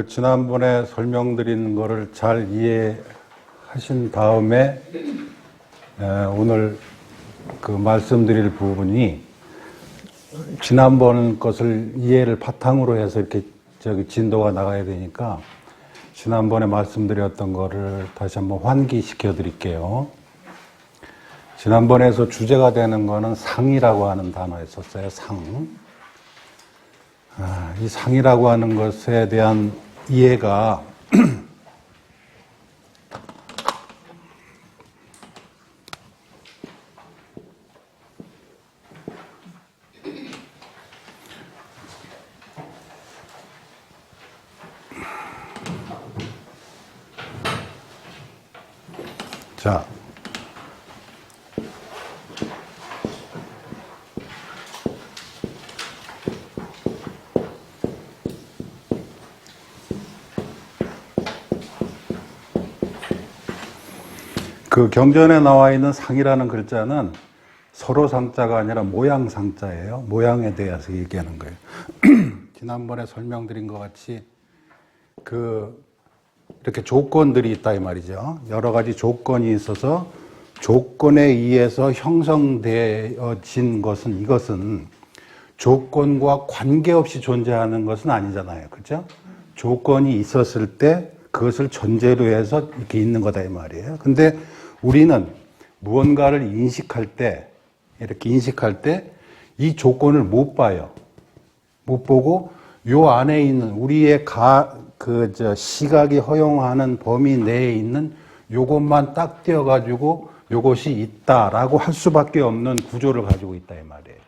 지난번에 설명드린 거를 잘 이해하신 다음에 오늘 말씀드릴 부분이 지난번 것을 이해를 바탕으로 해서 이렇게 진도가 나가야 되니까 지난번에 말씀드렸던 거를 다시 한번 환기시켜 드릴게요. 지난번에서 주제가 되는 거는 상이라고 하는 단어였었어요. 상. 이 상이라고 하는 것에 대한 이해가 자, 경전에 나와 있는 상이라는 글자는 서로 상자가 아니라 모양 상자예요. 모양에 대해서 얘기하는 거예요. 지난번에 설명드린 것 같이 이렇게 조건들이 있다 이 말이죠. 여러 가지 조건이 있어서 조건에 의해서 형성되어진 이것은 조건과 관계없이 존재하는 것은 아니잖아요. 그렇죠? 조건이 있었을 때 그것을 전제로 해서 이렇게 있는 거다 이 말이에요. 근데 우리는 무언가를 이렇게 인식할 때 이 조건을 못 봐요. 못 보고 요 안에 있는 우리의 시각이 허용하는 범위 내에 있는 요것만 딱 떼어가지고 요것이 있다라고 할 수밖에 없는 구조를 가지고 있다 이 말이에요.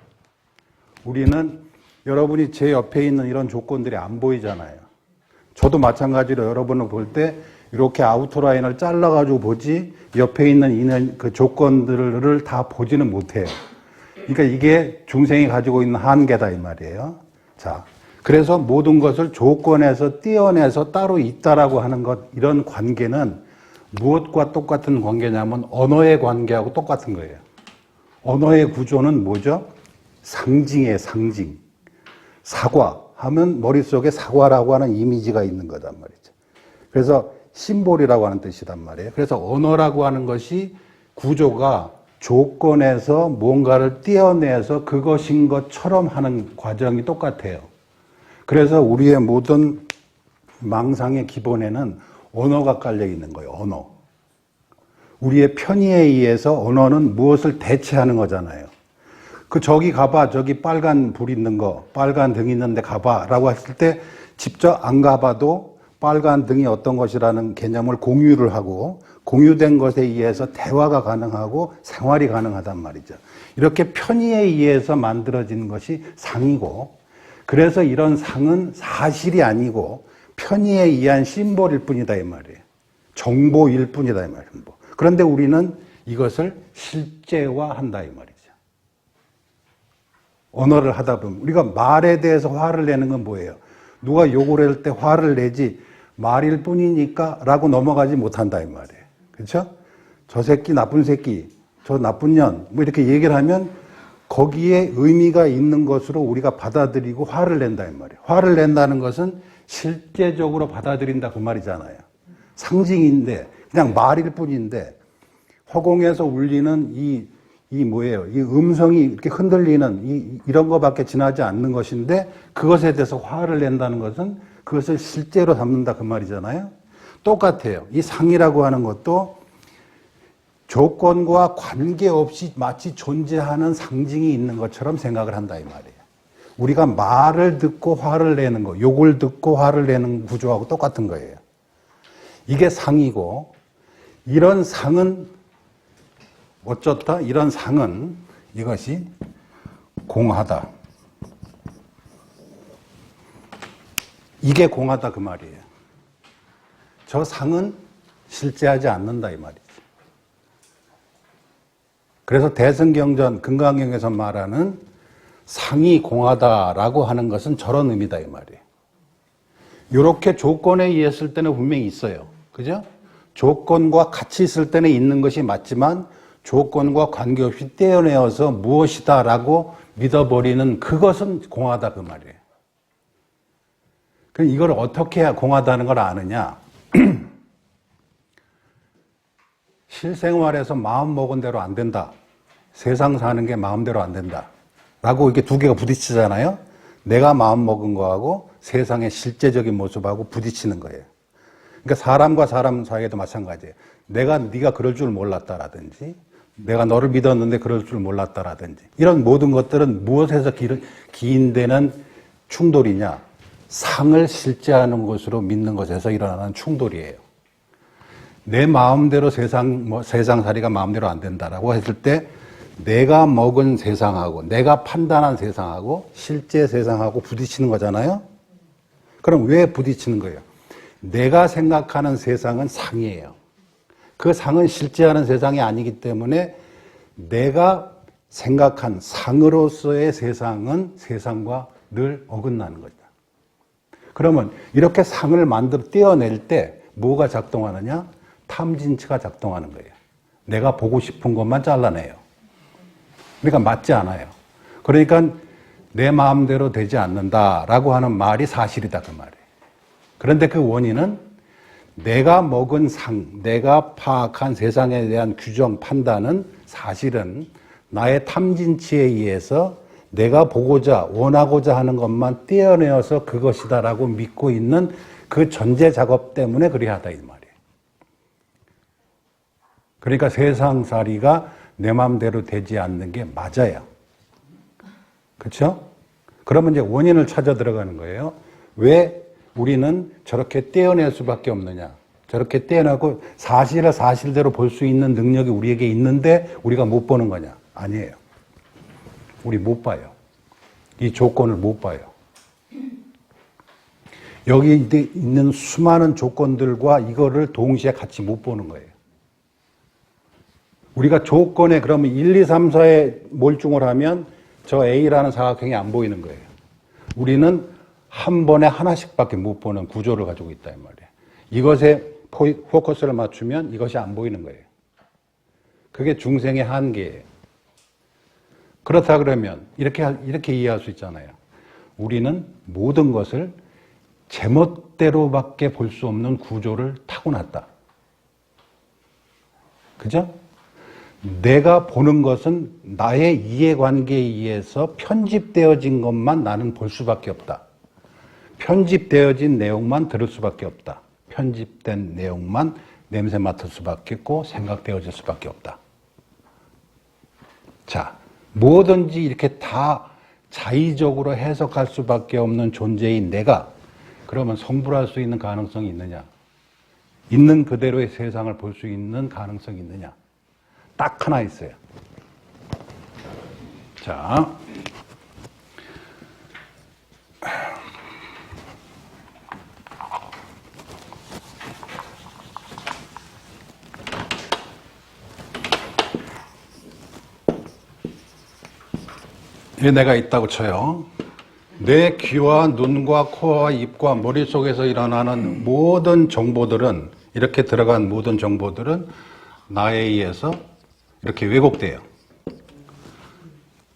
우리는 여러분이 제 옆에 있는 이런 조건들이 안 보이잖아요. 저도 마찬가지로 여러분을 볼 때 이렇게 아우터라인을 잘라가지고 보지 옆에 있는 그 조건들을 다 보지는 못해요. 그러니까 이게 중생이 가지고 있는 한계다 이 말이에요. 자, 그래서 모든 것을 조건에서 떼어내서 따로 있다라고 하는 것, 이런 관계는 무엇과 똑같은 관계냐면 언어의 관계하고 똑같은 거예요. 언어의 구조는 뭐죠? 상징이에요, 상징. 사과 하면 머릿속에 사과라고 하는 이미지가 있는 거단 말이죠. 그래서 심볼이라고 하는 뜻이란 말이에요. 그래서 언어라고 하는 것이 구조가 조건에서 뭔가를 떼어내서 그것인 것처럼 하는 과정이 똑같아요. 그래서 우리의 모든 망상의 기본에는 언어가 깔려 있는 거예요. 언어. 우리의 편의에 의해서 언어는 무엇을 대체하는 거잖아요. 저기 가봐. 저기 빨간 불 있는 거, 빨간 등 있는데 가봐. 라고 했을 때 직접 안 가봐도 빨간 등이 어떤 것이라는 개념을 공유를 하고 공유된 것에 의해서 대화가 가능하고 생활이 가능하단 말이죠. 이렇게 편의에 의해서 만들어지는 것이 상이고, 그래서 이런 상은 사실이 아니고 편의에 의한 심볼일 뿐이다 이 말이에요. 정보일 뿐이다 이 말이에요. 그런데 우리는 이것을 실제화한다 이 말이죠. 언어를 하다 보면 우리가 말에 대해서 화를 내는 건 뭐예요? 누가 욕을 할 때 화를 내지 말일 뿐이니까 라고 넘어가지 못한다 이 말이에요. 그렇죠? 저 새끼 나쁜 새끼, 저 나쁜 년 뭐 이렇게 얘기를 하면 거기에 의미가 있는 것으로 우리가 받아들이고 화를 낸다 이 말이에요. 화를 낸다는 것은 실제적으로 받아들인다 그 말이잖아요. 상징인데 그냥 말일 뿐인데 허공에서 울리는 이 뭐예요? 이 음성이 이렇게 흔들리는 이런 거밖에 지나지 않는 것인데 그것에 대해서 화를 낸다는 것은 그것을 실제로 담는다 그 말이잖아요. 똑같아요. 이 상이라고 하는 것도 조건과 관계없이 마치 존재하는 상징이 있는 것처럼 생각을 한다 이 말이에요. 우리가 말을 듣고 화를 내는 거, 욕을 듣고 화를 내는 구조하고 똑같은 거예요. 이게 상이고, 이런 상은 어쩌다? 이런 상은 이것이 공하다. 이게 공하다 그 말이에요. 저 상은 실제하지 않는다 이 말이죠. 그래서 대승경전 금강경에서 말하는 상이 공하다라고 하는 것은 저런 의미다 이 말이에요. 이렇게 조건에 의했을 때는 분명히 있어요. 그죠? 조건과 같이 있을 때는 있는 것이 맞지만 조건과 관계없이 떼어내어서 무엇이다라고 믿어버리는 그것은 공하다 그 말이에요. 그럼 이걸 어떻게 해야 공하다는 걸 아느냐? 실생활에서 마음 먹은 대로 안 된다. 세상 사는 게 마음대로 안 된다. 라고 이렇게 두 개가 부딪히잖아요? 내가 마음 먹은 거하고 세상의 실제적인 모습하고 부딪히는 거예요. 그러니까 사람과 사람 사이에도 마찬가지예요. 네가 그럴 줄 몰랐다라든지, 내가 너를 믿었는데 그럴 줄 몰랐다라든지, 이런 모든 것들은 무엇에서 기인되는 충돌이냐? 상을 실제하는 것으로 믿는 것에서 일어나는 충돌이에요. 내 마음대로 세상살이가 마음대로 안 된다라고 했을 때, 내가 먹은 세상하고, 내가 판단한 세상하고, 실제 세상하고 부딪히는 거잖아요? 그럼 왜 부딪히는 거예요? 내가 생각하는 세상은 상이에요. 그 상은 실제하는 세상이 아니기 때문에 내가 생각한 상으로서의 세상은 세상과 늘 어긋나는 거죠. 그러면 이렇게 상을 만들어 떼어낼 때 뭐가 작동하느냐? 탐진치가 작동하는 거예요. 내가 보고 싶은 것만 잘라내요. 그러니까 맞지 않아요. 그러니까 내 마음대로 되지 않는다라고 하는 말이 사실이다 그 말이에요. 그런데 그 원인은 내가 먹은 상, 내가 파악한 세상에 대한 규정, 판단은 사실은 나의 탐진치에 의해서 내가 보고자, 원하고자 하는 것만 떼어내어서 그것이다라고 믿고 있는 그 전제 작업 때문에 그리하다 이 말이에요. 그러니까 세상살이가 내 마음대로 되지 않는 게 맞아요. 그렇죠? 그러면 이제 원인을 찾아 들어가는 거예요. 왜 우리는 저렇게 떼어낼 수밖에 없느냐? 저렇게 떼어내고 사실을 사실대로 볼 수 있는 능력이 우리에게 있는데 우리가 못 보는 거냐? 아니에요. 우리 못 봐요. 이 조건을 못 봐요. 여기 있는 수많은 조건들과 이거를 동시에 같이 못 보는 거예요. 우리가 조건에 그러면 1, 2, 3, 4에 몰중을 하면 저 A라는 사각형이 안 보이는 거예요. 우리는 한 번에 하나씩밖에 못 보는 구조를 가지고 있다 이 말이에요. 이것에 포커스를 맞추면 이것이 안 보이는 거예요. 그게 중생의 한계예요. 그렇다 그러면 이렇게 이해할 수 있잖아요. 우리는 모든 것을 제멋대로밖에 볼 수 없는 구조를 타고났다. 그죠? 내가 보는 것은 나의 이해관계에 의해서 편집되어진 것만 나는 볼 수밖에 없다. 편집되어진 내용만 들을 수밖에 없다. 편집된 내용만 냄새 맡을 수밖에 없고 생각되어질 수밖에 없다. 자, 뭐든지 이렇게 다 자의적으로 해석할 수밖에 없는 존재인 내가 그러면 성불할 수 있는 가능성이 있느냐? 있는 그대로의 세상을 볼 수 있는 가능성이 있느냐? 딱 하나 있어요. 자, 내가 있다고 쳐요. 내 귀와 눈과 코와 입과 머릿속에서 일어나는 모든 정보들은 이렇게 들어간 모든 정보들은 나에 의해서 이렇게 왜곡돼요.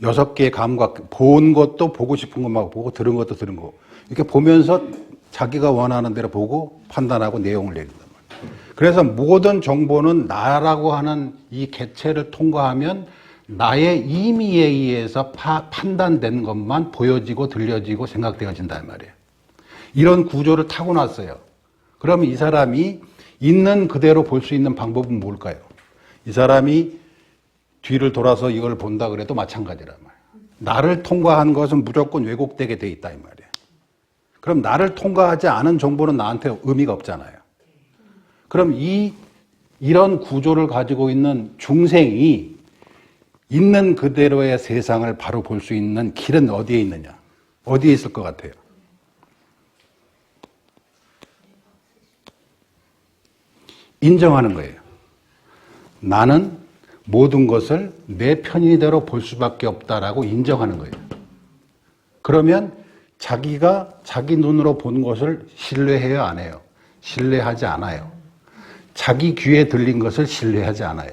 6개의 감각, 본 것도 보고 싶은 것만 보고 들은 것도 들은 거. 이렇게 보면서 자기가 원하는 대로 보고 판단하고 내용을 내린단 말이에요. 그래서 모든 정보는 나라고 하는 이 객체를 통과하면 나의 임의에 의해서 판단된 것만 보여지고 들려지고 생각되어진단 말이에요. 이런 구조를 타고났어요. 그러면 이 사람이 있는 그대로 볼 수 있는 방법은 뭘까요? 이 사람이 뒤를 돌아서 이걸 본다 그래도 마찬가지란 말이에요. 나를 통과한 것은 무조건 왜곡되게 돼 있다 이 말이에요. 그럼 나를 통과하지 않은 정보는 나한테 의미가 없잖아요. 그럼 이런 구조를 가지고 있는 중생이 있는 그대로의 세상을 바로 볼 수 있는 길은 어디에 있느냐? 어디에 있을 것 같아요? 인정하는 거예요. 나는 모든 것을 내 편의대로 볼 수밖에 없다라고 인정하는 거예요. 그러면 자기가 자기 눈으로 본 것을 신뢰해요, 안 해요? 신뢰하지 않아요. 자기 귀에 들린 것을 신뢰하지 않아요.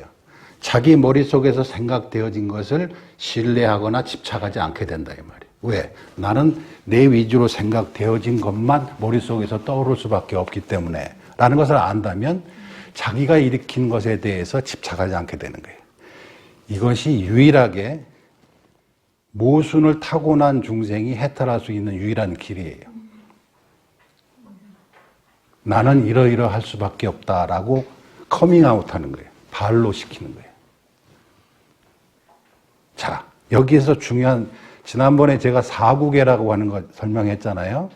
자기 머릿속에서 생각되어진 것을 신뢰하거나 집착하지 않게 된다 이 말이에요. 왜? 나는 내 위주로 생각되어진 것만 머릿속에서 떠오를 수밖에 없기 때문에 라는 것을 안다면 자기가 일으킨 것에 대해서 집착하지 않게 되는 거예요. 이것이 유일하게 모순을 타고난 중생이 해탈할 수 있는 유일한 길이에요. 나는 이러이러할 수밖에 없다라고 커밍아웃 하는 거예요. 발로 시키는 거예요. 자, 여기에서 중요한, 지난번에 제가 사구계라고 하는 거 설명했잖아요.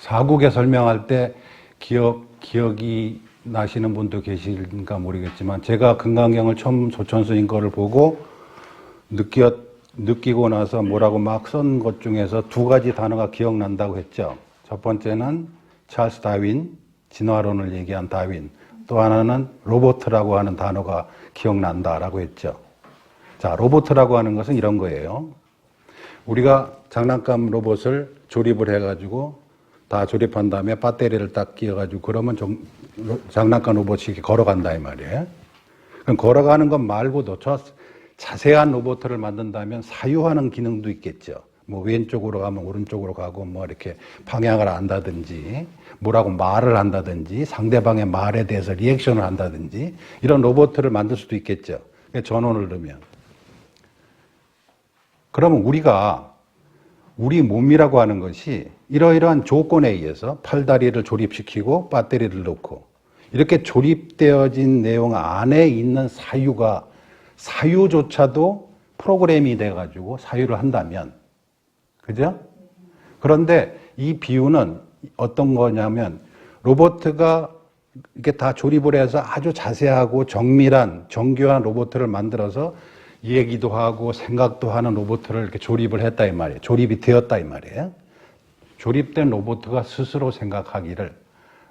사구계 설명할 때 기억이 나시는 분도 계실까 모르겠지만, 제가 금강경을 처음 조천스님 거를 보고 느끼고 나서 뭐라고 막 쓴 것 중에서 두 가지 단어가 기억난다고 했죠. 첫 번째는 찰스 다윈, 진화론을 얘기한 다윈. 또 하나는 로보트라고 하는 단어가 기억난다라고 했죠. 자, 로보트라고 하는 것은 이런 거예요. 우리가 장난감 로봇을 조립을 해가지고 다 조립한 다음에 배터리를 딱 끼워가지고 그러면 장난감 로봇이 이렇게 걸어간다 이 말이에요. 그럼 걸어가는 것 말고도 자세한 로봇을 만든다면 사유하는 기능도 있겠죠. 뭐 왼쪽으로 가면 오른쪽으로 가고 뭐 이렇게 방향을 안다든지 뭐라고 말을 한다든지 상대방의 말에 대해서 리액션을 한다든지 이런 로봇을 만들 수도 있겠죠. 전원을 넣으면. 그러면 우리 몸이라고 하는 것이 이러이러한 조건에 의해서 팔다리를 조립시키고 배터리를 넣고 이렇게 조립되어진 내용 안에 있는 사유조차도 프로그램이 돼가지고 사유를 한다면, 그죠? 그런데 이 비유는 어떤 거냐면 로봇가 이렇게 다 조립을 해서 아주 자세하고 정밀한 정교한 로봇을 만들어서 얘기도 하고 생각도 하는 로봇을 이렇게 조립을 했다 이 말이에요. 조립이 되었다 이 말이에요. 조립된 로봇가 스스로 생각하기를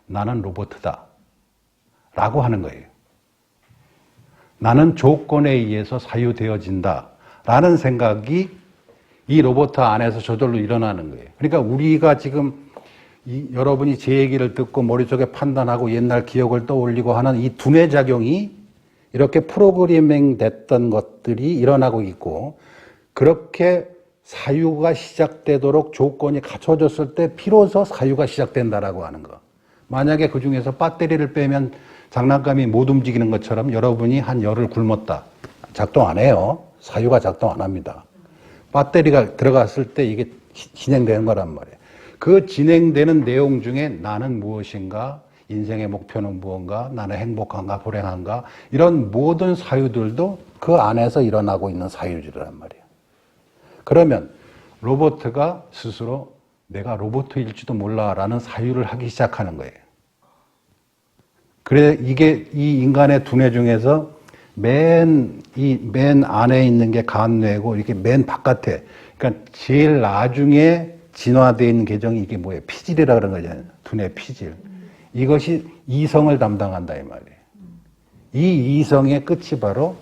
나는 로봇이다 라고 하는 거예요. 나는 조건에 의해서 사유되어진다 라는 생각이 이 로봇 안에서 저절로 일어나는 거예요. 그러니까 우리가 지금 여러분이 제 얘기를 듣고 머릿속에 판단하고 옛날 기억을 떠올리고 하는 이 두뇌 작용이 이렇게 프로그래밍 됐던 것들이 일어나고 있고, 그렇게 사유가 시작되도록 조건이 갖춰졌을 때 비로소 사유가 시작된다라고 하는 거. 만약에 그 중에서 배터리를 빼면 장난감이 못 움직이는 것처럼 여러분이 한 열흘 굶었다. 작동 안 해요. 사유가 작동 안 합니다. 배터리가 들어갔을 때 이게 진행되는 거란 말이에요. 그 진행되는 내용 중에 나는 무엇인가, 인생의 목표는 무언가, 나는 행복한가, 불행한가, 이런 모든 사유들도 그 안에서 일어나고 있는 사유들이란 말이에요. 그러면 로봇가 스스로 내가 로봇일지도 몰라라는 사유를 하기 시작하는 거예요. 그래, 이게 이 인간의 두뇌 중에서 맨 안에 있는 게 간뇌고, 이렇게 맨 바깥에, 그러니까 제일 나중에 진화되어 있는 계정이 이게 뭐예요? 피질이라 그런 거잖아요. 두뇌 피질. 이것이 이성을 담당한다 이 말이에요. 이 이성의 끝이 바로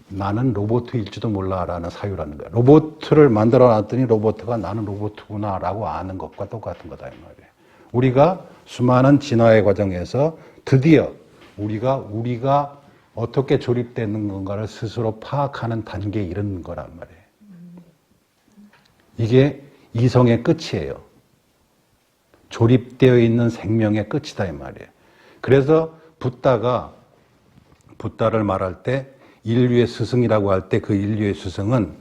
나는 로봇일지도 몰라라는 사유라는 거예요. 로봇을 만들어 놨더니 로봇가 나는 로봇구나라고 아는 것과 똑같은 거다 이 말이에요. 우리가 수많은 진화의 과정에서 드디어 우리가 어떻게 조립되는 건가를 스스로 파악하는 단계에 이르는 거란 말이에요. 이게 이성의 끝이에요. 조립되어 있는 생명의 끝이다 이 말이에요. 그래서 붓다를 말할 때 인류의 스승이라고 할 때 그 인류의 스승은,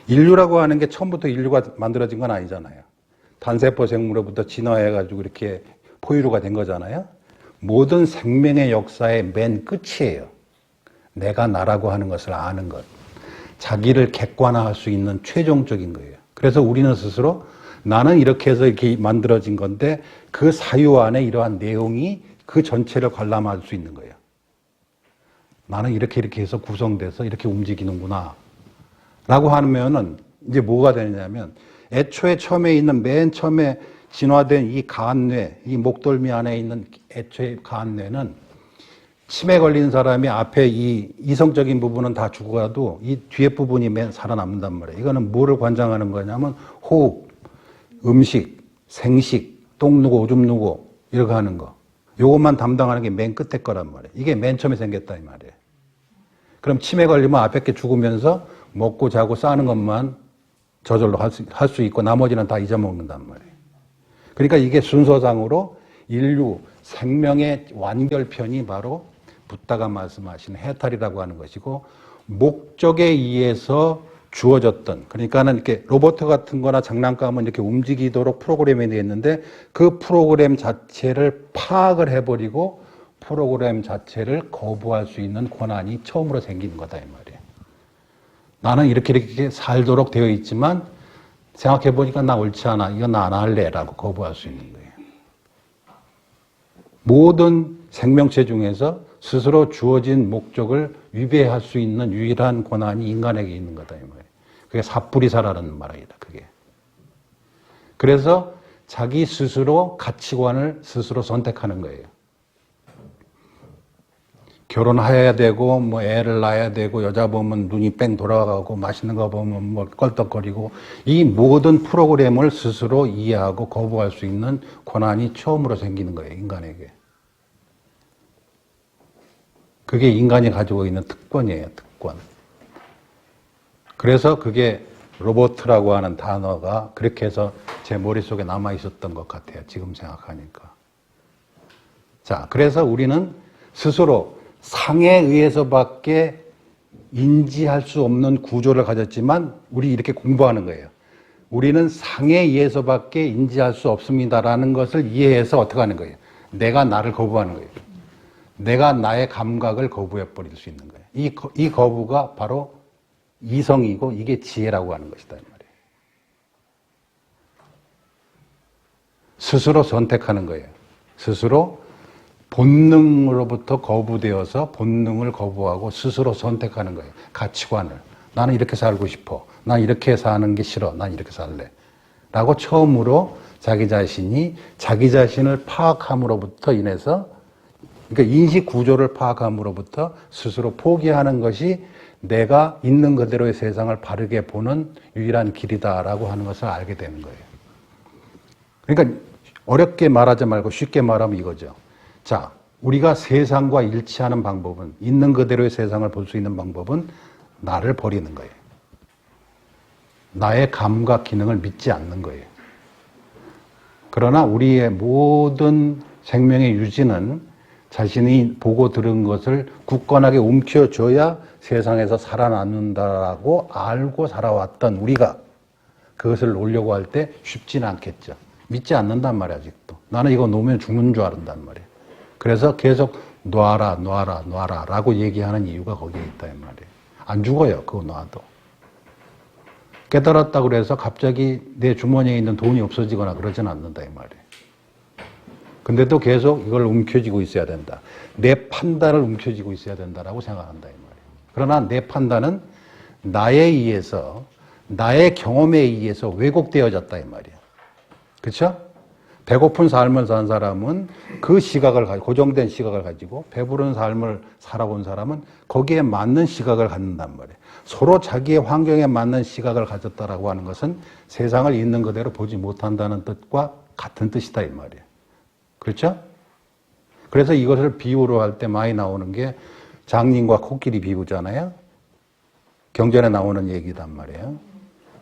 인류라고 하는 게 처음부터 인류가 만들어진 건 아니잖아요. 단세포 생물로부터 진화해가지고 이렇게 포유류가 된 거잖아요. 모든 생명의 역사의 맨 끝이에요. 내가 나라고 하는 것을 아는 것. 자기를 객관화할 수 있는 최종적인 거예요. 그래서 우리는 스스로 나는 이렇게 해서 이렇게 만들어진 건데 그 사유 안에 이러한 내용이 그 전체를 관람할 수 있는 거예요. 나는 이렇게 해서 구성돼서 이렇게 움직이는구나 라고 하면은 이제 뭐가 되냐면, 애초에 처음에 있는 맨 처음에 진화된 이 간뇌, 이 목덜미 안에 있는 애초에 간뇌는 치매 걸린 사람이 앞에 이 이성적인 부분은 다 죽어가도 이 뒤에 부분이 맨 살아남는단 말이에요. 이거는 뭐를 관장하는 거냐면 호흡, 음식, 생식, 똥 누고 오줌 누고 이렇게 하는 거. 요것만 담당하는 게 맨 끝에 거란 말이에요. 이게 맨 처음에 생겼다 이 말이에요. 그럼 치매 걸리면 앞에 게 죽으면서 먹고 자고 싸는 것만 저절로 할 수 있고 나머지는 다 잊어먹는단 말이에요. 그러니까 이게 순서상으로 인류 생명의 완결편이 바로 붓다가 말씀하신 해탈이라고 하는 것이고, 목적에 의해서 주어졌던, 그러니까는 이렇게 로봇 같은 거나 장난감은 이렇게 움직이도록 프로그램이 되어 있는데 그 프로그램 자체를 파악을 해버리고 프로그램 자체를 거부할 수 있는 권한이 처음으로 생기는 거다 이 말이에요. 나는 이렇게 살도록 되어 있지만 생각해 보니까 나 옳지 않아, 이건 나 안 할래 라고 거부할 수 있는 거예요. 모든 생명체 중에서 스스로 주어진 목적을 위배할 수 있는 유일한 권한이 인간에게 있는 거다 이 말이에요. 그게 삿불이사라는 말이다. 그게. 그래서 자기 스스로 가치관을 스스로 선택하는 거예요. 결혼해야 되고 뭐 애를 낳아야 되고 여자 보면 눈이 뺑 돌아가고 맛있는 거 보면 뭐 껄떡거리고, 이 모든 프로그램을 스스로 이해하고 거부할 수 있는 권한이 처음으로 생기는 거예요. 인간에게. 그게 인간이 가지고 있는 특권이에요. 특권. 그래서 그게 로봇이라고 하는 단어가 그렇게 해서 제 머릿속에 남아 있었던 것 같아요. 지금 생각하니까. 자, 그래서 우리는 스스로 상에 의해서밖에 인지할 수 없는 구조를 가졌지만 우리 이렇게 공부하는 거예요. 우리는 상에 의해서밖에 인지할 수 없습니다라는 것을 이해해서 어떻게 하는 거예요? 내가 나를 거부하는 거예요. 내가 나의 감각을 거부해버릴 수 있는 거예요. 이 거부가 바로 이성이고 이게 지혜라고 하는 것이다 이 말이에요. 스스로 선택하는 거예요. 스스로 본능으로부터 거부되어서 본능을 거부하고 스스로 선택하는 거예요. 가치관을. 나는 이렇게 살고 싶어. 난 이렇게 사는 게 싫어. 난 이렇게 살래. 라고 처음으로 자기 자신이 자기 자신을 파악함으로부터 인해서, 그러니까 인식 구조를 파악함으로부터 스스로 포기하는 것이 내가 있는 그대로의 세상을 바르게 보는 유일한 길이다라고 하는 것을 알게 되는 거예요. 그러니까 어렵게 말하지 말고 쉽게 말하면 이거죠. 자, 우리가 세상과 일치하는 방법은, 있는 그대로의 세상을 볼 수 있는 방법은 나를 버리는 거예요. 나의 감각 기능을 믿지 않는 거예요. 그러나 우리의 모든 생명의 유지는 자신이 보고 들은 것을 굳건하게 움켜줘야 세상에서 살아남는다라고 알고 살아왔던 우리가 그것을 놓으려고 할 때 쉽지는 않겠죠. 믿지 않는단 말이야, 아직도. 나는 이거 놓으면 죽는 줄 알았단 말이야. 그래서 계속 놔라, 놔라, 놔라 라고 얘기하는 이유가 거기에 있다, 이 말이에요. 안 죽어요, 그거 놔도. 깨달았다고 그래서 갑자기 내 주머니에 있는 돈이 없어지거나 그러진 않는다, 이 말이에요. 근데도 계속 이걸 움켜쥐고 있어야 된다. 내 판단을 움켜쥐고 있어야 된다라고 생각한다, 이 말이에요. 그러나 내 판단은 나에 의해서, 나의 경험에 의해서 왜곡되어졌다, 이 말이에요. 그렇죠? 배고픈 삶을 산 사람은 그 시각을 가지고, 고정된 시각을 가지고, 배부른 삶을 살아온 사람은 거기에 맞는 시각을 갖는단 말이에요. 서로 자기의 환경에 맞는 시각을 가졌다라고 하는 것은 세상을 있는 그대로 보지 못한다는 뜻과 같은 뜻이다, 이 말이에요. 그렇죠? 그래서 이것을 비유로 할 때 많이 나오는 게 장님과 코끼리 비유잖아요. 경전에 나오는 얘기단 말이에요.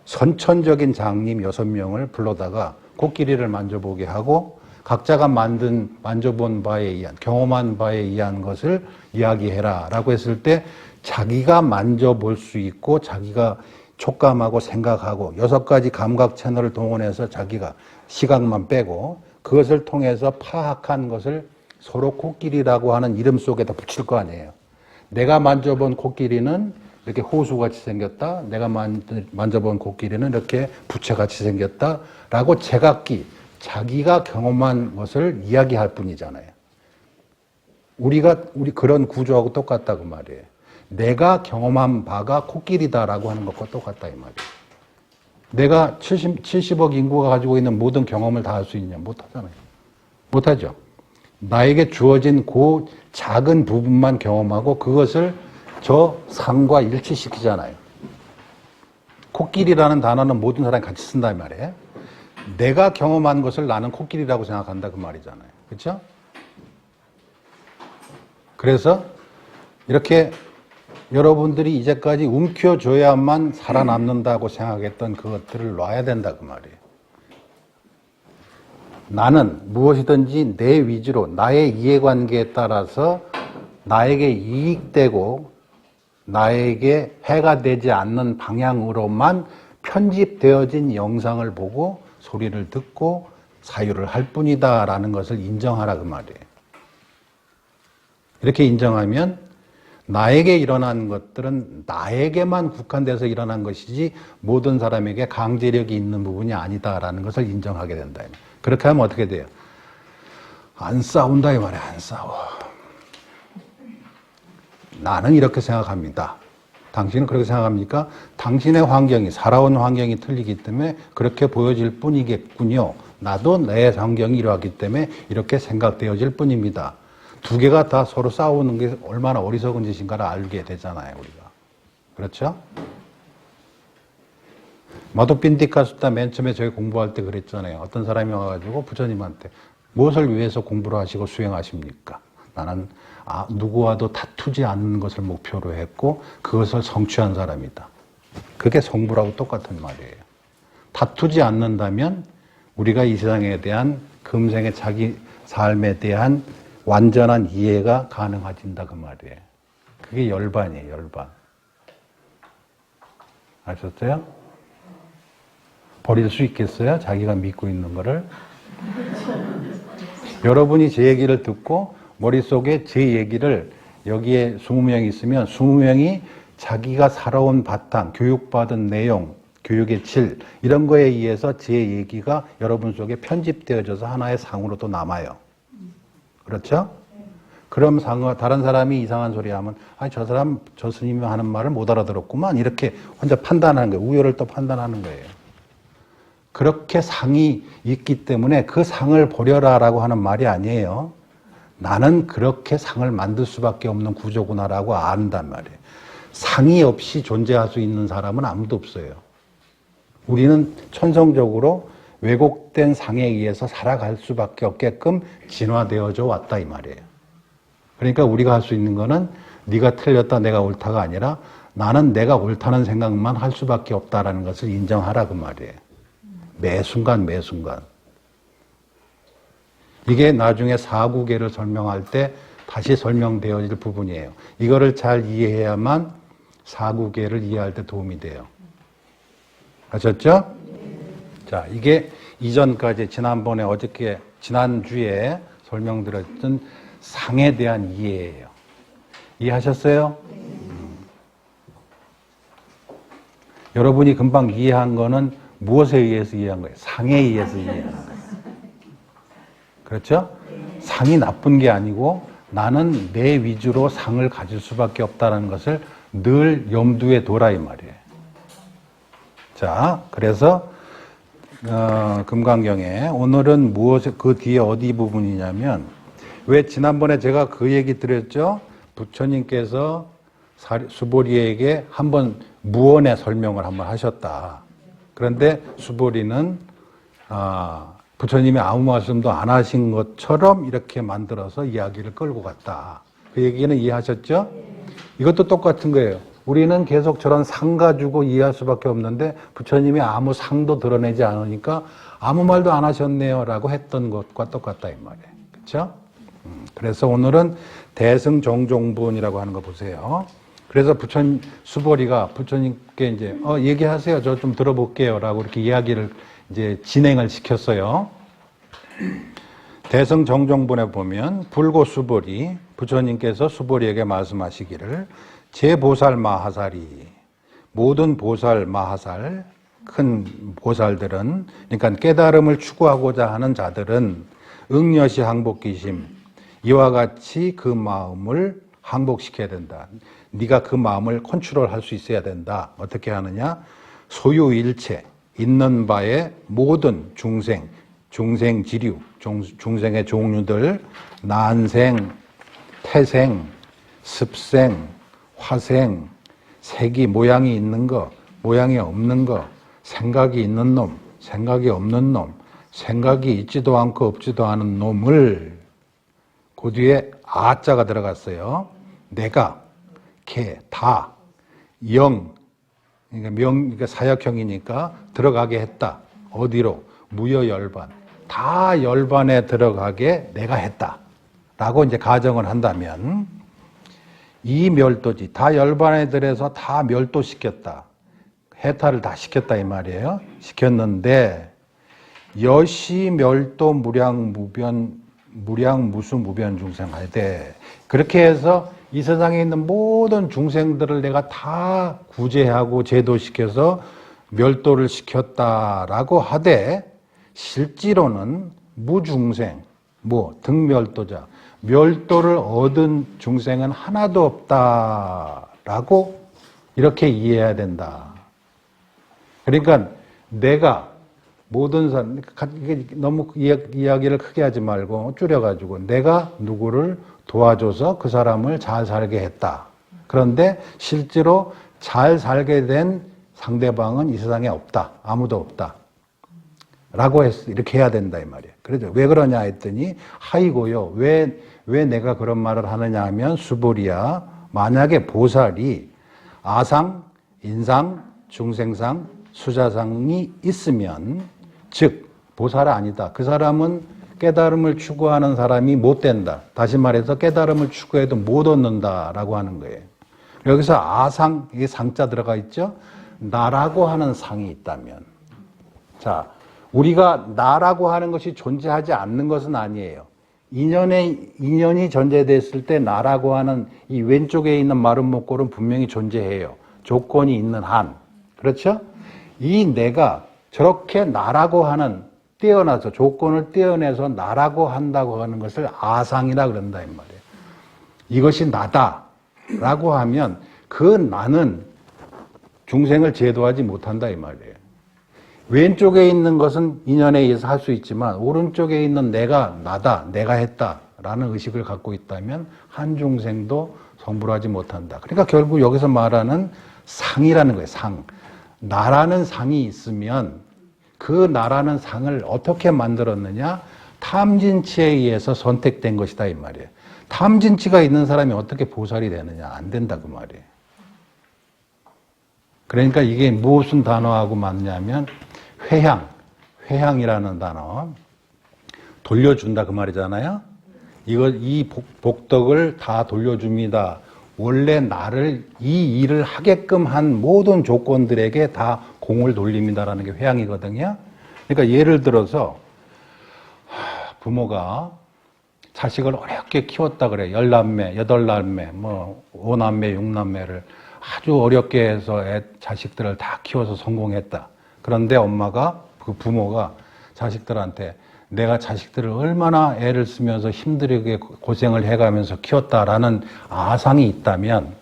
선천적인 장님 6명을 불러다가 코끼리를 만져보게 하고 각자가 만져본 바에 의한, 경험한 바에 의한 것을 이야기해라 라고 했을 때 자기가 만져볼 수 있고 자기가 촉감하고 생각하고 6가지 감각 채널을 동원해서 자기가 시각만 빼고 그것을 통해서 파악한 것을 서로 코끼리라고 하는 이름 속에다 붙일 거 아니에요. 내가 만져본 코끼리는 이렇게 호수같이 생겼다. 내가 만져본 코끼리는 이렇게 부채같이 생겼다. 라고 제각기, 자기가 경험한 것을 이야기할 뿐이잖아요. 우리 그런 구조하고 똑같다고 말이에요. 내가 경험한 바가 코끼리다라고 하는 것과 똑같다 이 말이에요. 내가 70억 인구가 가지고 있는 모든 경험을 다 할 수 있냐? 못하잖아요. 못하죠. 나에게 주어진 그 작은 부분만 경험하고 그것을 저 상과 일치시키잖아요. 코끼리라는 단어는 모든 사람이 같이 쓴단 말이에요. 내가 경험한 것을 나는 코끼리라고 생각한다 그 말이잖아요. 그렇죠? 그래서 이렇게 여러분들이 이제까지 움켜줘야만 살아남는다고 생각했던 그것들을 놔야 된다 그 말이에요. 나는 무엇이든지 내 위주로 나의 이해관계에 따라서 나에게 이익되고 나에게 해가 되지 않는 방향으로만 편집되어진 영상을 보고 소리를 듣고 사유를 할 뿐이다 라는 것을 인정하라 그 말이에요. 이렇게 인정하면 나에게 일어난 것들은 나에게만 국한돼서 일어난 것이지 모든 사람에게 강제력이 있는 부분이 아니다라는 것을 인정하게 된다. 그렇게 하면 어떻게 돼요? 안 싸운다 이 말이야. 안 싸워. 나는 이렇게 생각합니다. 당신은 그렇게 생각합니까? 당신의 환경이, 살아온 환경이 틀리기 때문에 그렇게 보여질 뿐이겠군요. 나도 내 환경이 이러하기 때문에 이렇게 생각되어질 뿐입니다. 두 개가 다 서로 싸우는 게 얼마나 어리석은 짓인가를 알게 되잖아요, 우리가. 그렇죠? 마도빈디카수다 맨 처음에 저희 공부할 때 그랬잖아요. 어떤 사람이 와가지고 부처님한테 무엇을 위해서 공부를 하시고 수행하십니까? 나는 누구와도 다투지 않는 것을 목표로 했고 그것을 성취한 사람이다. 그게 성부라고 똑같은 말이에요. 다투지 않는다면 우리가 이 세상에 대한 금생의 자기 삶에 대한 완전한 이해가 가능해진다 그 말이에요. 그게 열반이에요. 열반. 아셨어요? 버릴 수 있겠어요? 자기가 믿고 있는 거를? 여러분이 제 얘기를 듣고 머릿속에 제 얘기를 여기에 20명이 있으면 20명이 자기가 살아온 바탕, 교육받은 내용, 교육의 질 이런 거에 의해서 제 얘기가 여러분 속에 편집되어져서 하나의 상으로 또 남아요. 그렇죠? 그럼 다른 사람이 이상한 소리 하면 저 사람 저 스님이 하는 말을 못 알아들었구만 이렇게 혼자 판단하는 거예요. 우열을 또 판단하는 거예요. 그렇게 상이 있기 때문에 그 상을 버려라라고 하는 말이 아니에요. 나는 그렇게 상을 만들 수밖에 없는 구조구나라고 안단 말이에요. 상이 없이 존재할 수 있는 사람은 아무도 없어요. 우리는 천성적으로 왜곡된 상에 의해서 살아갈 수밖에 없게끔 진화되어져 왔다 이 말이에요. 그러니까 우리가 할 수 있는 거는 네가 틀렸다 내가 옳다가 아니라 나는 내가 옳다는 생각만 할 수밖에 없다라는 것을 인정하라 그 말이에요. 매 순간 매 순간. 이게 나중에 사구계를 설명할 때 다시 설명되어질 부분이에요. 이거를 잘 이해해야만 사구계를 이해할 때 도움이 돼요. 아셨죠? 자, 이게 이전까지 지난번에 지난주에 설명드렸던 상에 대한 이해예요. 이해하셨어요? 여러분이 금방 이해한 거는 무엇에 의해서 이해한 거예요? 상에 의해서 이해한 거예요. 그렇죠? 상이 나쁜 게 아니고 나는 내 위주로 상을 가질 수밖에 없다는 것을 늘 염두에 둬라 이 말이에요. 자, 그래서 금강경에 오늘은 그 뒤에 어디 부분이냐면 왜 지난번에 제가 그 얘기 드렸죠? 부처님께서 수보리에게 한번 무언의 설명을 한번 하셨다. 그런데 수보리는 부처님이 아무 말씀도 안 하신 것처럼 이렇게 만들어서 이야기를 끌고 갔다. 그 얘기는 이해하셨죠? 이것도 똑같은 거예요. 우리는 계속 저런 상 가지고 이해할 수밖에 없는데 부처님이 아무 상도 드러내지 않으니까 아무 말도 안 하셨네요 라고 했던 것과 똑같다 이 말이에요. 그렇죠? 그래서 오늘은 대승정종분이라고 하는 거 보세요. 그래서 수보리가 부처님께 이제 얘기하세요. 저 좀 들어볼게요 라고 이렇게 이야기를 이제 진행을 시켰어요. 대승정종분에 보면 불고수보리 부처님께서 수보리에게 말씀하시기를 제보살 마하살이 모든 보살 마하살 큰 보살들은 그러니까 깨달음을 추구하고자 하는 자들은 응여시 항복기심 이와 같이 그 마음을 항복시켜야 된다. 네가 그 마음을 컨트롤할 수 있어야 된다. 어떻게 하느냐? 소유일체 있는 바의 모든 중생 지류, 중생의 종류들, 난생, 태생, 습생, 화생, 색이 모양이 있는 거, 모양이 없는 거, 생각이 있는 놈, 생각이 없는 놈, 생각이 있지도 않고 없지도 않은 놈을 그 뒤에 아자가 들어갔어요. 내가 개, 다, 영, 그러니까 사역형이니까 들어가게 했다. 어디로? 무여열반. 다 열반에 들어가게 내가 했다. 라고 이제 가정을 한다면, 이 멸도지, 다 열반에 들어서 다 멸도시켰다. 해탈을 다 시켰다 이 말이에요. 시켰는데 여시 멸도 무량 무수 무변 중생 하되, 그렇게 해서 이 세상에 있는 모든 중생들을 내가 다 구제하고 제도시켜서 멸도를 시켰다라고 하되, 실제로는 무중생, 등멸도자, 멸도를 얻은 중생은 하나도 없다라고 이렇게 이해해야 된다. 그러니까 내가 모든 사람, 너무 이야기를 크게 하지 말고 줄여가지고 내가 누구를 도와줘서 그 사람을 잘 살게 했다. 그런데 실제로 잘 살게 된 상대방은 이 세상에 없다. 아무도 없다. 라고 이렇게 해야 된다 이 말이에요. 그래서 왜 그러냐 했더니, 하이고요. 왜 내가 그런 말을 하느냐 하면, 수보리야, 만약에 보살이 아상, 인상, 중생상, 수자상이 있으면, 즉 보살이 아니다. 그 사람은 깨달음을 추구하는 사람이 못 된다. 다시 말해서 깨달음을 추구해도 못 얻는다라고 하는 거예요. 여기서 아상, 이게 상자 들어가 있죠? 나라고 하는 상이 있다면, 자, 우리가 나라고 하는 것이 존재하지 않는 것은 아니에요. 인연이 존재됐을 때 나라고 하는 이 왼쪽에 있는 마른 목골은 분명히 존재해요. 조건이 있는 한. 그렇죠? 이 내가 저렇게 나라고 하는, 떼어나서 조건을 떼어내서 나라고 한다고 하는 것을 아상이라 그런다 이 말이에요. 이것이 나다라고 하면 그 나는 중생을 제도하지 못한다 이 말이에요. 왼쪽에 있는 것은 인연에 의해서 할 수 있지만 오른쪽에 있는 내가 나다, 내가 했다라는 의식을 갖고 있다면 한 중생도 성불하지 못한다. 그러니까 결국 여기서 말하는 상이라는 거예요. 상. 나라는 상이 있으면 그 나라는 상을 어떻게 만들었느냐? 탐진치에 의해서 선택된 것이다 이 말이에요. 탐진치가 있는 사람이 어떻게 보살이 되느냐? 안 된다 그 말이에요. 그러니까 이게 무슨 단어하고 맞냐면 회향이라는 단어. 돌려준다 그 말이잖아요. 이 복덕을 다 돌려줍니다. 원래 나를 이 일을 하게끔 한 모든 조건들에게 다 공을 돌립니다라는 게 회향이거든요. 그러니까 예를 들어서 부모가 자식을 어렵게 키웠다 그래. 10남매, 8남매, 5남매, 6남매를 아주 어렵게 해서 자식들을 다 키워서 성공했다. 그런데 그 부모가 자식들한테 내가 자식들을 얼마나 애를 쓰면서 힘들게 고생을 해가면서 키웠다라는 아상이 있다면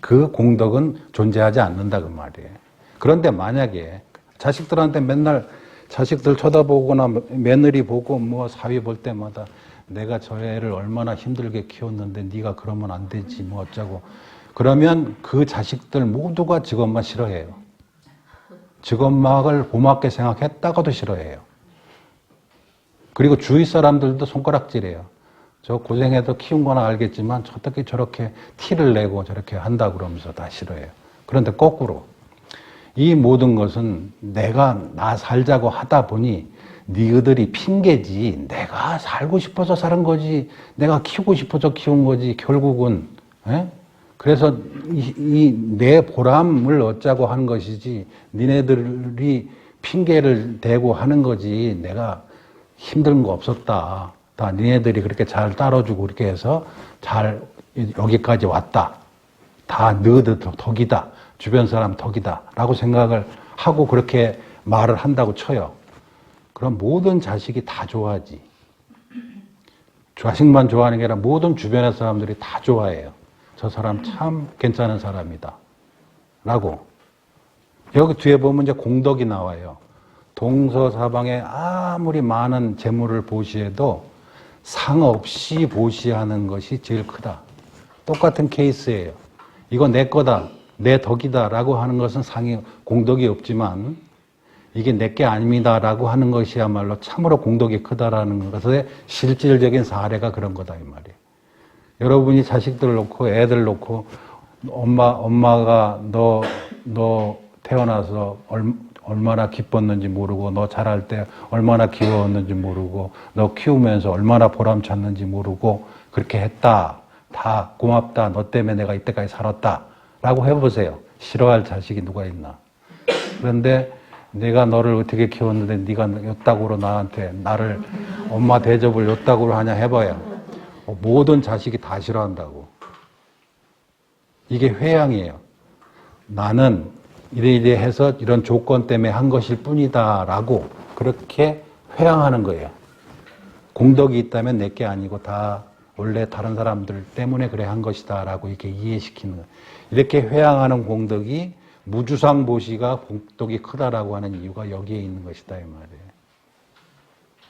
그 공덕은 존재하지 않는다 그 말이에요. 그런데 만약에 자식들한테 맨날 자식들 쳐다보거나 며느리 보고 사위 볼 때마다 내가 저 애를 얼마나 힘들게 키웠는데 네가 그러면 안 되지 어쩌고, 그러면 그 자식들 모두가 직엄마 싫어해요. 직엄마를 고맙게 생각했다가도 싫어해요. 그리고 주위 사람들도 손가락질해요. 저 고생해서 키운 거나 알겠지만 어떻게 저렇게 티를 내고 저렇게 한다 그러면서 다 싫어해요. 그런데 거꾸로 이 모든 것은 내가 나 살자고 하다 보니 니들이 핑계지, 내가 살고 싶어서 사는 거지, 내가 키우고 싶어서 키운 거지 결국은. 그래서 내 보람을 얻자고 하는 것이지 니네들이 핑계를 대고 하는 거지 내가 힘든 거 없었다. 다 니네들이 그렇게 잘 따라주고 그렇게 해서 잘 여기까지 왔다. 다 너희들 덕이다. 주변 사람 덕이다. 라고 생각을 하고 그렇게 말을 한다고 쳐요. 그럼 모든 자식이 다 좋아하지. 자식만 좋아하는 게 아니라 모든 주변의 사람들이 다 좋아해요. 저 사람 참 괜찮은 사람이다. 라고. 여기 뒤에 보면 이제 공덕이 나와요. 동서사방에 아무리 많은 재물을 보시해도 상 없이 보시하는 것이 제일 크다. 똑같은 케이스예요. 이거 내 거다, 내 덕이다 라고 하는 것은 공덕이 없지만 이게 내 게 아닙니다라고 하는 것이야말로 참으로 공덕이 크다라는 것의 실질적인 사례가 그런 거다 이 말이에요. 여러분이 자식들 놓고 애들 놓고 엄마가 너 태어나서 얼마나 기뻤는지 모르고, 너 자랄 때 얼마나 귀여웠는지 모르고, 너 키우면서 얼마나 보람찼는지 모르고, 그렇게 했다. 다 고맙다. 너 때문에 내가 이때까지 살았다. 라고 해보세요. 싫어할 자식이 누가 있나. 그런데 내가 너를 어떻게 키웠는데 네가 요따구로 나한테 나를 엄마 대접을 요따구로 하냐 해봐야 모든 자식이 다 싫어한다고. 이게 회양이에요. 나는 이래 해서 이런 조건 때문에 한 것일 뿐이다 라고 그렇게 회양하는 거예요. 공덕이 있다면 내게 아니고 다 원래 다른 사람들 때문에 그래 한 것이다 라고 이렇게 이해시키는 거예요. 이렇게 회양하는 공덕이 무주상보시가 공덕이 크다라고 하는 이유가 여기에 있는 것이다 이 말이에요.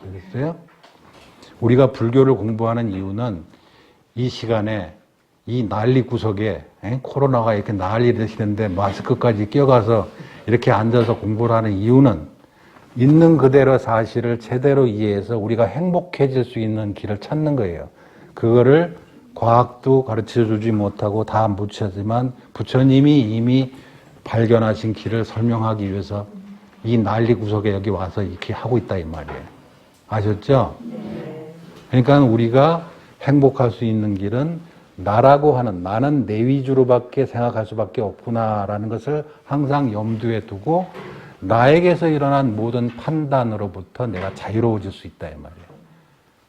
알겠어요? 우리가 불교를 공부하는 이유는 이 시간에 이 난리 구석에 코로나가 이렇게 난리를 치는데 마스크까지 껴가서 이렇게 앉아서 공부를 하는 이유는 있는 그대로 사실을 제대로 이해해서 우리가 행복해질 수 있는 길을 찾는 거예요. 그거를 과학도 가르쳐주지 못하고 다 묻혔지만 부처님이 이미 발견하신 길을 설명하기 위해서 이 난리 구석에 여기 와서 이렇게 하고 있다 이 말이에요. 아셨죠? 그러니까 우리가 행복할 수 있는 길은 나라고 하는, 나는 내 위주로밖에 생각할 수밖에 없구나라는 것을 항상 염두에 두고 나에게서 일어난 모든 판단으로부터 내가 자유로워질 수 있다 이 말이에요.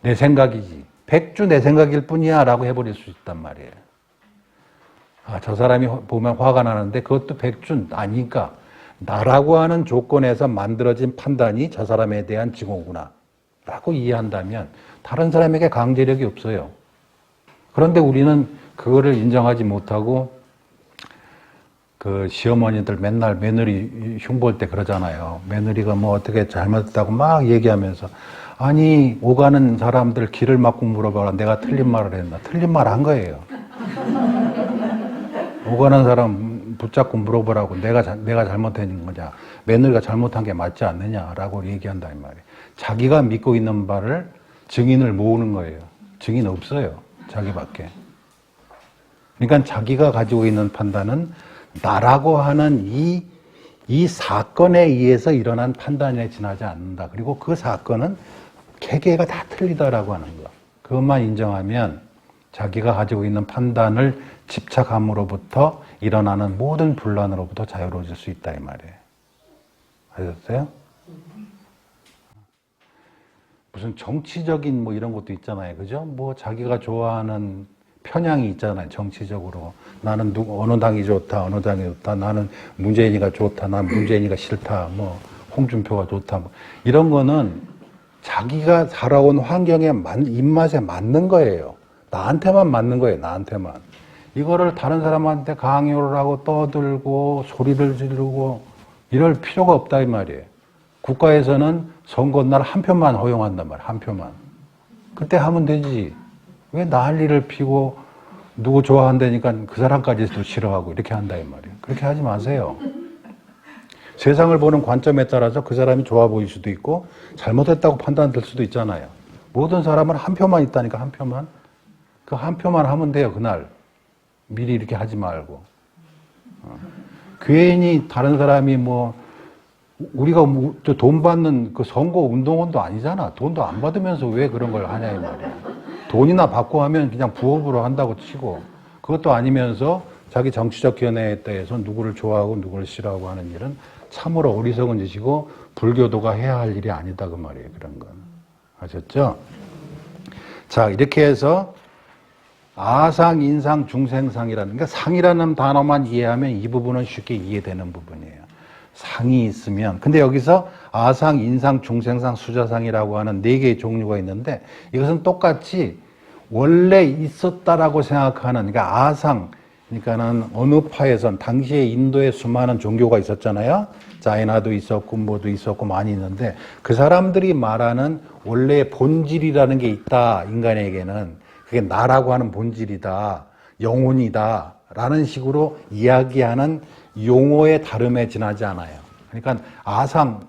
내 생각이지. 백주 내 생각일 뿐이야 라고 해버릴 수 있단 말이에요. 아, 저 사람이 보면 화가 나는데 그것도 백주 아니니까 나라고 하는 조건에서 만들어진 판단이 저 사람에 대한 증오구나 라고 이해한다면 다른 사람에게 강제력이 없어요. 그런데 우리는 그거를 인정하지 못하고 그 시어머니들 맨날 며느리 흉볼 때 그러잖아요. 며느리가 뭐 어떻게 잘못했다고 막 얘기하면서 아니 오가는 사람들 길을 막고 물어봐라. 내가 틀린 말을 했나. 틀린 말 한 거예요. 오가는 사람 붙잡고 물어보라고 내가 잘못한 거냐. 며느리가 잘못한 게 맞지 않느냐라고 얘기한다 이 말이에요. 자기가 믿고 있는 바를 증인을 모으는 거예요. 증인 없어요. 자기밖에. 그러니까 자기가 가지고 있는 판단은 나라고 하는 이 사건에 의해서 일어난 판단에 지나지 않는다. 그리고 그 사건은 개개가 다 틀리다라고 하는 거. 그것만 인정하면 자기가 가지고 있는 판단을 집착함으로부터 일어나는 모든 분란으로부터 자유로워질 수 있다 이 말이에요. 아셨어요? 무슨 정치적인 뭐 이런 것도 있잖아요. 그죠? 뭐 자기가 좋아하는 편향이 있잖아요. 정치적으로. 나는 어느 당이 좋다, 어느 당이 좋다. 나는 문재인이가 좋다, 난 문재인이가 싫다. 뭐 홍준표가 좋다. 뭐 이런 거는 자기가 살아온 환경에 입맛에 맞는 거예요. 나한테만 맞는 거예요. 나한테만. 이거를 다른 사람한테 강요를 하고 떠들고 소리를 지르고 이럴 필요가 없다 이 말이에요. 국가에서는 선거날 한 표만 허용한단 말이에요. 한 표만. 그때 하면 되지. 왜 난리를 피고 누구 좋아한다니까 그 사람까지도 싫어하고 이렇게 한다 이 말이에요. 그렇게 하지 마세요. 세상을 보는 관점에 따라서 그 사람이 좋아 보일 수도 있고 잘못했다고 판단될 수도 있잖아요. 모든 사람은 한 표만 있다니까 한 표만. 그 한 표만 하면 돼요. 그날. 미리 이렇게 하지 말고. 괜히 다른 사람이 뭐 우리가 돈 받는 그 선거 운동원도 아니잖아. 돈도 안 받으면서 왜 그런 걸 하냐 이 말이야. 돈이나 받고 하면 그냥 부업으로 한다고 치고 그것도 아니면서 자기 정치적 견해에 대해서 누구를 좋아하고 누구를 싫어하고 하는 일은 참으로 어리석은 짓이고 불교도가 해야 할 일이 아니다 그 말이에요. 그런 건. 아셨죠? 자, 이렇게 해서 아상, 인상, 중생상이라는, 그러니까 상이라는 단어만 이해하면 이 부분은 쉽게 이해되는 부분이에요. 상이 있으면. 근데 여기서 아상, 인상, 중생상, 수자상이라고 하는 4개의 종류가 있는데 이것은 똑같이 원래 있었다라고 생각하는, 그러니까 아상, 그러니까는 어느 파에선 당시에 인도에 수많은 종교가 있었잖아요. 자이나도 있었고 뭐도 있었고 많이 있는데 그 사람들이 말하는 원래의 본질이라는 게 있다. 인간에게는. 그게 나라고 하는 본질이다. 영혼이다. 라는 식으로 이야기하는 용어의 다름에 지나지 않아요. 그러니까 아상,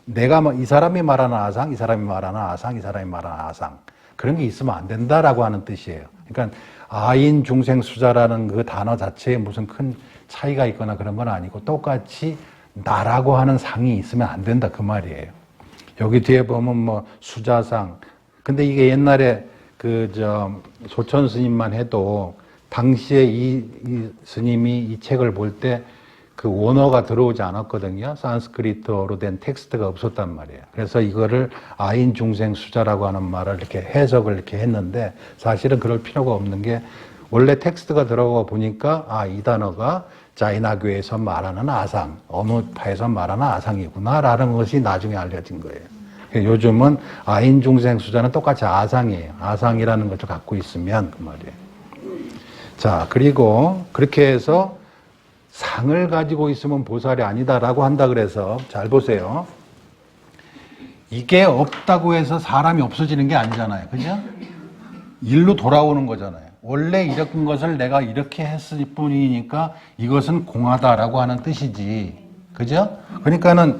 이 사람이 말하는 아상, 이 사람이 말하는 아상, 이 사람이 말하는 아상. 그런 게 있으면 안 된다라고 하는 뜻이에요. 그러니까 아인 중생 수자라는 그 단어 자체에 무슨 큰 차이가 있거나 그런 건 아니고 똑같이 나라고 하는 상이 있으면 안 된다 그 말이에요. 여기 뒤에 보면 뭐 수자상. 근데 이게 옛날에 소천 스님만 해도 당시에 이 스님이 이 책을 볼 때 그 원어가 들어오지 않았거든요. 산스크리트어로 된 텍스트가 없었단 말이에요. 그래서 이거를 아인 중생 수자라고 하는 말을 이렇게 해석을 이렇게 했는데 사실은 그럴 필요가 없는 게 원래 텍스트가 들어가 보니까 이 단어가 자이나교에서 말하는 아상, 어느 파에서 말하는 아상이구나라는 것이 나중에 알려진 거예요. 요즘은 아인 중생 수자는 똑같이 아상이에요. 아상이라는 것을 갖고 있으면 그 말이에요. 자, 그리고 그렇게 해서 상을 가지고 있으면 보살이 아니다라고 한다 그래서 잘 보세요. 이게 없다고 해서 사람이 없어지는 게 아니잖아요. 그죠? 일로 돌아오는 거잖아요. 원래 이런 것을 내가 이렇게 했을 뿐이니까 이것은 공하다라고 하는 뜻이지. 그죠? 그러니까는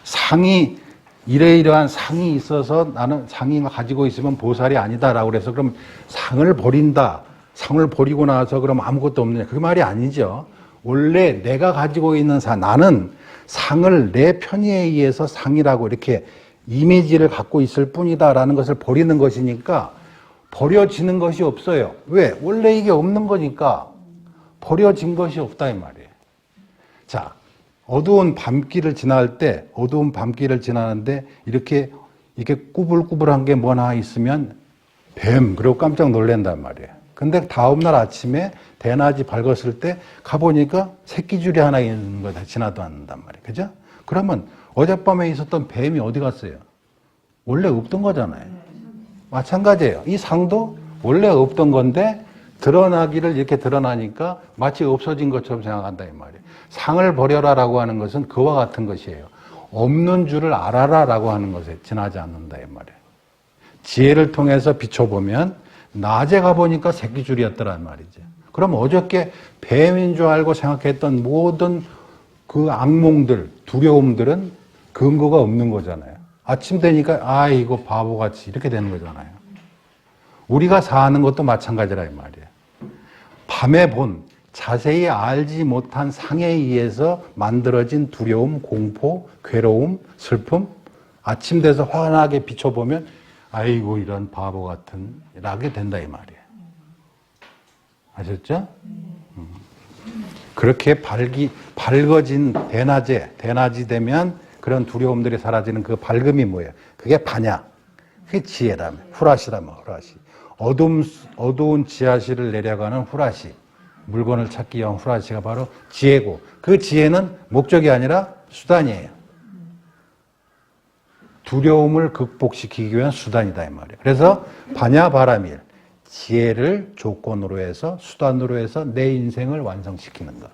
상이 이러이러한 상이 있어서 나는 상이 가지고 있으면 보살이 아니다라고 그래서 그럼 상을 버린다. 상을 버리고 나서 그럼 아무것도 없느냐. 그 말이 아니죠. 원래 내가 가지고 있는 나는 상을 내 편의에 의해서 상이라고 이렇게 이미지를 갖고 있을 뿐이다라는 것을 버리는 것이니까 버려지는 것이 없어요. 왜? 원래 이게 없는 거니까 버려진 것이 없다 이 말이에요. 자, 어두운 밤길을 지나는데 이렇게 꾸불꾸불한 게 뭐나 있으면 뱀 그리고 깜짝 놀란단 말이에요. 근데 다음날 아침에 대낮이 밝았을 때 가보니까 새끼줄이 하나 있는 거다. 지나도 않는단 말이에요. 그죠? 그러면 어젯밤에 있었던 뱀이 어디 갔어요? 원래 없던 거잖아요. 마찬가지예요. 이 상도 원래 없던 건데 드러나기를 이렇게 드러나니까 마치 없어진 것처럼 생각한다 이 말이에요. 상을 버려라라고 하는 것은 그와 같은 것이에요. 없는 줄을 알아라라고 하는 것에 지나지 않는다 이 말이에요. 지혜를 통해서 비춰보면 낮에 가보니까 새끼줄이었더란 말이죠. 그럼 어저께 뱀인 줄 알고 생각했던 모든 그 악몽들, 두려움들은 근거가 없는 거잖아요. 아침 되니까 이거 바보같이 이렇게 되는 거잖아요. 우리가 사는 것도 마찬가지라 이 말이에요. 밤에 본 자세히 알지 못한 상에 의해서 만들어진 두려움, 공포, 괴로움, 슬픔 아침 돼서 환하게 비춰보면 아이고 이런 바보 같은 라게 된다 이 말이에요. 아셨죠? 그렇게 밝아진 대낮이 되면 그런 두려움들이 사라지는 그 밝음이 뭐예요? 그게 반야. 그게 지혜라며. 후라시라며, 후라시. 어두운 지하실을 내려가는 후라시. 물건을 찾기 위한 후라시가 바로 지혜고, 그 지혜는 목적이 아니라 수단이에요. 두려움을 극복시키기 위한 수단이다 이 말이에요. 그래서 반야 바라밀, 지혜를 조건으로 해서 수단으로 해서 내 인생을 완성시키는 것.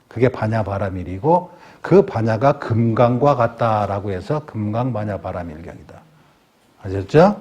그게 반야 바라밀이고 그 반야가 금강과 같다라고 해서 금강 반야 바라밀경이다. 아셨죠?